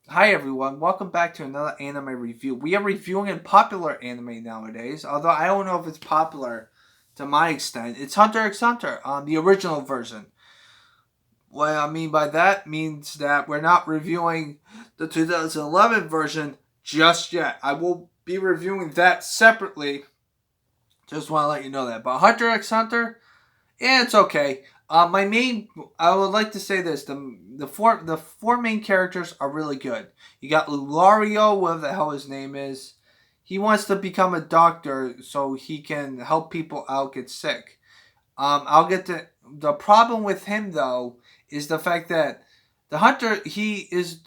Hi everyone, welcome back to another anime review. We are reviewing a popular anime nowadays, although I don't know if it's popular to my extent. It's Hunter x Hunter, the original version. What I mean by that means that we're not reviewing the 2011 version just yet. I will be reviewing that separately. Just want to let you know that. But Hunter x Hunter, yeah, it's okay. I would like to say this: the four main characters are really good. You got Lulario, whatever the hell his name is. He wants to become a doctor so he can help people out get sick. I'll get to the problem with him though is the fact that the hunter he is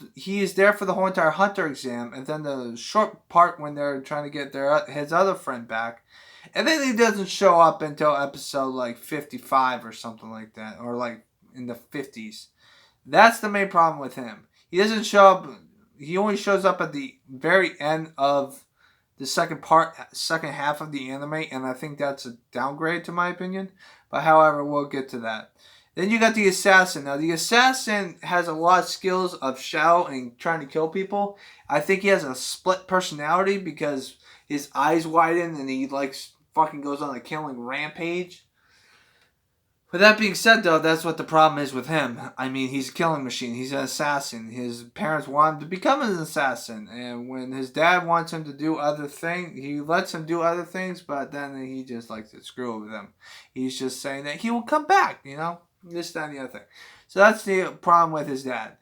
there for the whole entire hunter exam, and then the short part when they're trying to get his other friend back, and then he doesn't show up until episode like 55 or something like that, or like in the 50s. That's the main problem with him. He doesn't show up. He only shows up at the very end of the second half of the anime, and I think that's a downgrade to my opinion. But however, we'll get to that. Then you got the assassin. Now the assassin has a lot of skills of shadow and trying to kill people. I think he has a split personality because his eyes widen and he like fucking goes on a killing rampage. With that being said, though, that's what the problem is with him. I mean, he's a killing machine. He's an assassin. His parents want him to become an assassin, and when his dad wants him to do other things, he lets him do other things. But then he just likes to screw with them. He's just saying that he will come back. This, that, and the other thing. So that's the problem with his dad.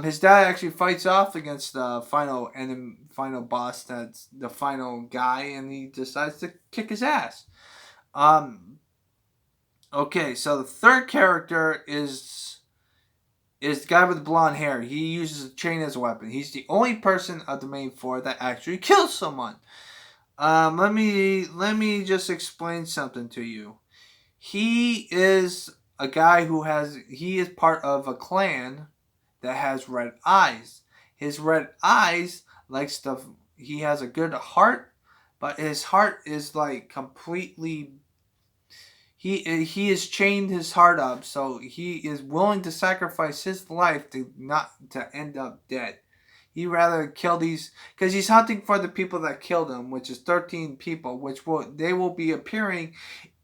His dad actually fights off against the final boss. That's the final guy, and he decides to kick his ass. Um, Okay, so the third character is the guy with the blonde hair. He uses a chain as a weapon. He's the only person of the main four that actually kills someone. Let me just explain something to you. He is a guy he is part of a clan that has red eyes. His red eyes likes to he has a good heart, but his heart is like completely he has chained his heart up, so he is willing to sacrifice his life to not to end up dead. He rather kill these because he's hunting for the people that killed him, which is 13 people, which will be appearing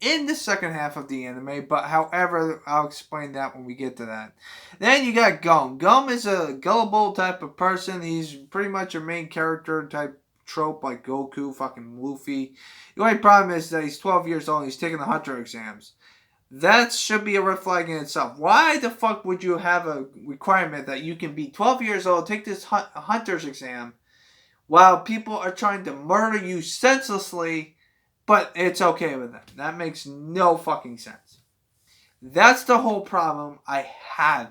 in the second half of the anime. But however, I'll explain that when we get to that. Then you got Gum. Gum is a gullible type of person. He's pretty much a main character type trope like Goku, fucking Luffy. The only problem is that he's 12 years old and he's taking the hunter exams. That should be a red flag in itself. Why the fuck would you have a requirement that you can be 12 years old, take this hunter's exam, while people are trying to murder you senselessly, but it's okay with them? That makes no fucking sense. That's the whole problem I have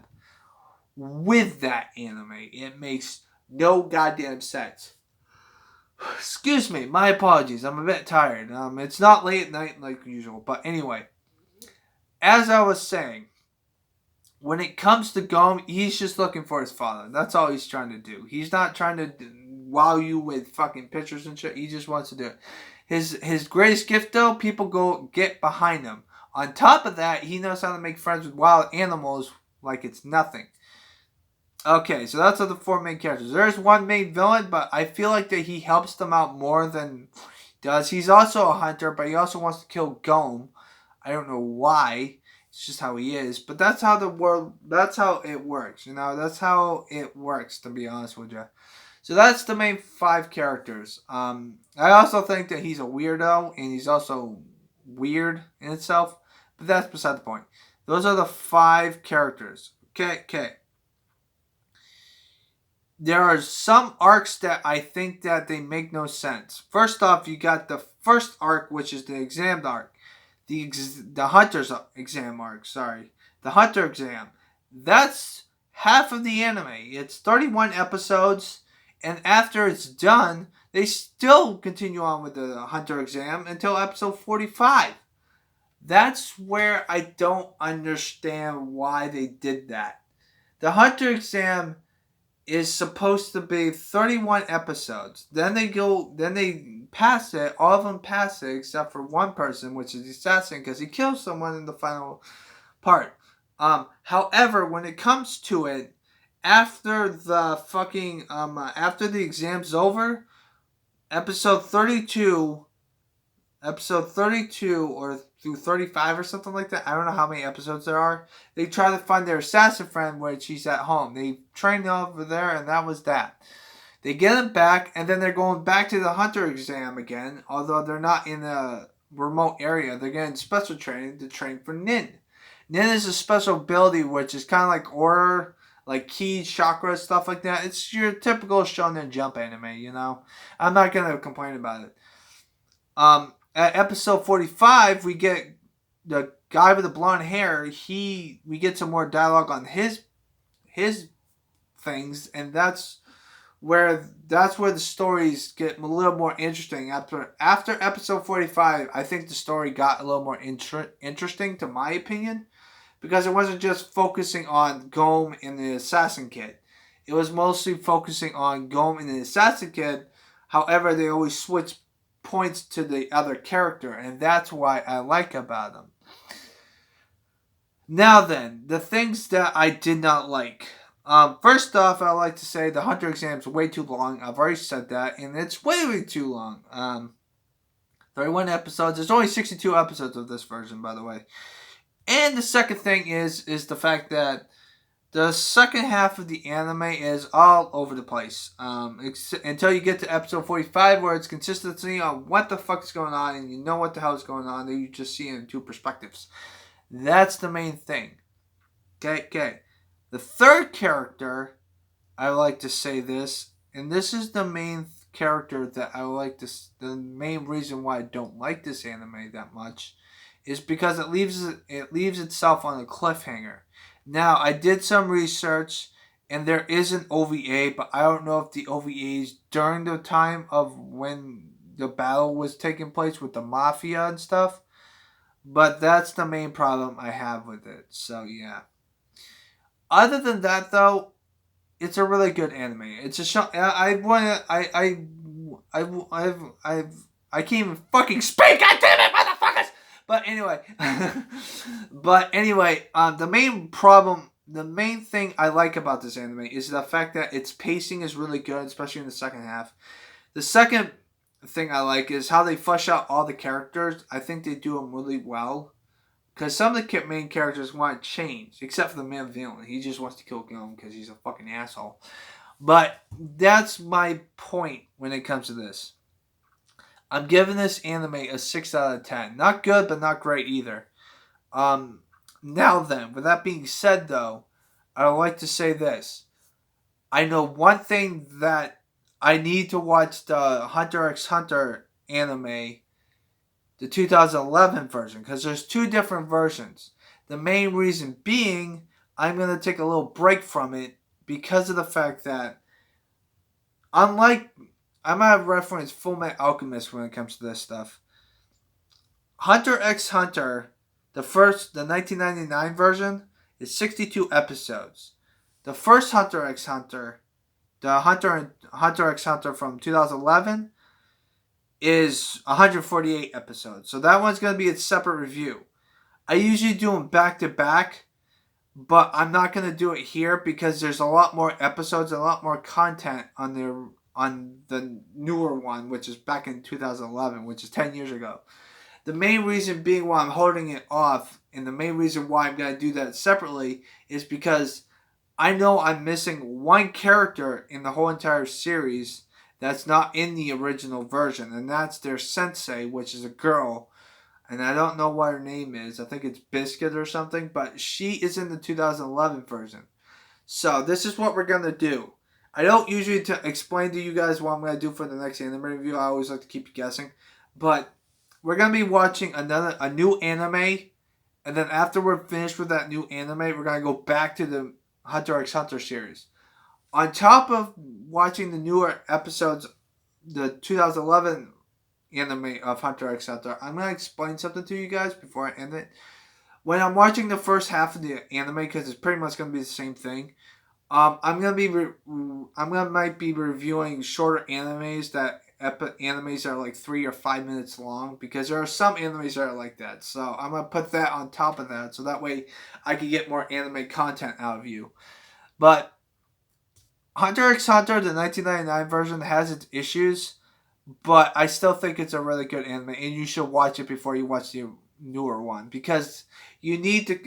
with that anime. It makes no goddamn sense. Excuse me, my apologies. I'm a bit tired. It's not late at night like usual, but anyway, as I was saying, when it comes to Gome, he's just looking for his father. That's all he's trying to do. He's not trying to wow you with fucking pictures and shit. He just wants to do it. His greatest gift though, people go get behind him. On top of that, he knows how to make friends with wild animals like it's nothing. Okay, so that's the four main characters. There's one main villain, but I feel like that he helps them out more than he does. He's also a hunter, but he also wants to kill Gome. I don't know why. It's just how he is. But that's how that's how it works. That's how it works, to be honest with you. So that's the main five characters. I also think that he's a weirdo, and he's also weird in itself. But that's beside the point. Those are the five characters. Okay. There are some arcs that I think that they make no sense. First off, you got the first arc, which is the exam arc, the hunter's exam arc. Sorry, the hunter exam. That's half of the anime. It's 31 episodes, and after it's done, they still continue on with the hunter exam until episode 45. That's where I don't understand why they did that. The hunter exam is supposed to be 31 episodes. Then they pass it. All of them pass it except for one person, which is the assassin, because he kills someone in the final part. However, when it comes to it, after the fucking after the exam's over, episode 32 episode 32 or through 35 or something like that. I don't know how many episodes there are. They try to find their assassin friend where she's at home. They trained over there, and that was that. They get him back, and then they're going back to the hunter exam again, although they're not in a remote area. They're getting special training to train for Nin. Nin is a special ability which is kind of like aura, like ki, chakra, stuff like that. It's your typical Shonen Jump anime, you know? I'm not going to complain about it. At episode 45, we get the guy with the blonde hair. We get some more dialogue on his things, and that's where the stories get a little more interesting. After episode 45, I think the story got a little more interesting, to my opinion, because it wasn't just focusing on Gome and the Assassin Kid. It was mostly focusing on Gome and the Assassin Kid. However, they always switch points to the other character, and that's why I like about them. Now then, the things that I did not like. First off, I'd like to say the Hunter exam is way too long. I've already said that, and it's way too long. 31 episodes. There's only 62 episodes of this version, by the way. And the second thing is the fact that the second half of the anime is all over the place. Until you get to episode 45, where it's consistency on what the fuck is going on, and you know what the hell is going on, and you just see it in two perspectives. That's the main thing. Okay. The third character, I like to say this, and this is the main character that I like this. The main reason why I don't like this anime that much is because it leaves itself on a cliffhanger. Now, I did some research, and there is an OVA, but I don't know if the OVA is during the time of when the battle was taking place with the mafia and stuff. But that's the main problem I have with it. So yeah. Other than that, though, it's a really good anime. It's a show. I can't even fucking speak. God damn it, motherfuckers! But anyway, the main thing I like about this anime is the fact that its pacing is really good, especially in the second half. The second thing I like is how they flesh out all the characters. I think they do them really well. Because some of the main characters want to change, except for the main villain. He just wants to kill Gillen because he's a fucking asshole. But that's my point when it comes to this. I'm giving this anime a 6 out of 10. Not good, but not great either. Now then, with that being said, though, I would like to say this. I know one thing that I need to watch the Hunter x Hunter anime, the 2011 version, because there's two different versions. The main reason being, I'm going to take a little break from it because of the fact that, unlike, I'm going to reference Fullmetal Alchemist when it comes to this stuff. Hunter x Hunter, the 1999 version, is 62 episodes. The first Hunter x Hunter, the Hunter x Hunter from 2011, is 148 episodes. So that one's going to be a separate review. I usually do them back to back, but I'm not going to do it here because there's a lot more episodes, a lot more content on the newer one, which is back in 2011, which is 10 years ago. The main reason being why I'm holding it off, and the main reason why I'm going to do that separately, is because I know I'm missing one character in the whole entire series that's not in the original version, and that's their sensei, which is a girl, and I don't know what her name is. I think it's Biscuit or something, but she is in the 2011 version. So this is what we're going to do. I don't usually explain to you guys what I'm going to do for the next anime review. I always like to keep you guessing, but we're going to be watching a new anime, and then after we're finished with that new anime, we're going to go back to the Hunter x Hunter series. On top of watching the newer episodes, the 2011 anime of Hunter x Hunter, I'm going to explain something to you guys before I end it. When I'm watching the first half of the anime, because it's pretty much going to be the same thing, I'm going to might be reviewing shorter animes that are like 3 or 5 minutes long, because there are some animes that are like that. So I'm going to put that on top of that, so that way I can get more anime content out of you. But Hunter x Hunter, the 1999 version, has its issues, but I still think it's a really good anime, and you should watch it before you watch the newer one because you need to.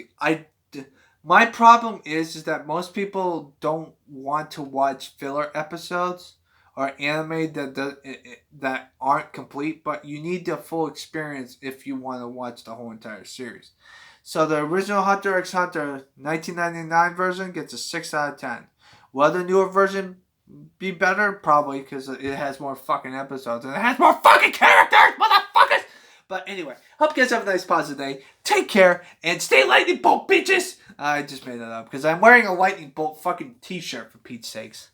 My problem is that most people don't want to watch filler episodes or anime that aren't complete, but you need the full experience if you want to watch the whole entire series. So the original Hunter x Hunter 1999 version gets a 6 out of 10. Will the newer version be better? Probably because it has more fucking episodes and it has more fucking characters, motherfuckers! But anyway, hope you guys have a nice positive day. Take care and stay lightning bolt, bitches! I just made that up because I'm wearing a lightning bolt fucking t-shirt for Pete's sakes.